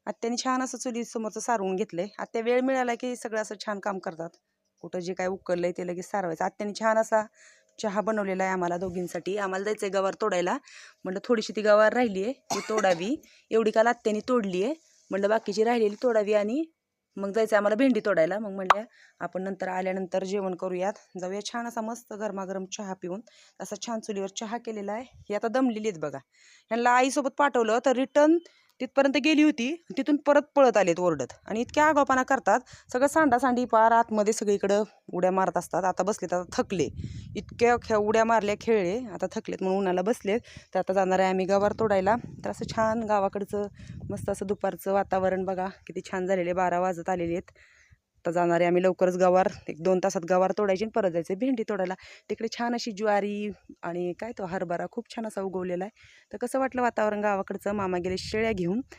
आत्याने छान असं चुली समोरचं सारवून घेतलंय. आत्या वेळ मिळाला की सगळं असं छान काम करतात. कुठं जे काय उकळलंय ते लगेच सारवायचं. आत्याने छान असा चहा बनवलेला आहे आम्हाला दोघींसाठी. आम्हाला जायचंय गवार तोडायला. म्हणलं थोडीशी ती गवार राहिली आहे ती तोडावी. एवढी काल आत्याने तोडली आहे. म्हणलं बाकीची राहिलेली तोडावी आणि मग जायचं आम्हाला भेंडी तोडायला. मग म्हणल्या आपण नंतर आल्यानंतर जेवण करूयात. जाऊया छान असा मस्त गरमागरम चहा पिऊन. असा छान चुलीवर चहा केलेला आहे. हे आता दमलेली आहेत बघा. ह्यांना आईसोबत पाठवलं तर रिटर्न तिथपर्यंत गेली होती. तिथून परत पळत आलेत ओरडत. आणि इतक्या आगाऊपणा करतात. सगळं सांडासांडी पार आतमध्ये सगळीकडं उड्या मारत असतात. आता बसलेत, आता थकले. इतक्या उड्या मारल्या, खेळले, आता थकलेत म्हणून उन्हाला बसलेत. तर आता जाणार आहे आम्ही गवार तोडायला. तर असं छान गावाकडचं मस्त असं दुपारचं वातावरण बघा किती छान झालेले. 12 वाजत आलेले आहेत. तर जाणार आहे आम्ही लवकरच गवार 1-2 तासात गवार तोडायची आणि परत जायचं भेंडी तोडायला. तिकडे छान अशी ज्वारी आणि काय तो हरभरा खूप छान असा उगवलेला आहे. तर कसं वाटलं वातावरण गावाकडचं. मामा गेले शेळ्या घेऊन.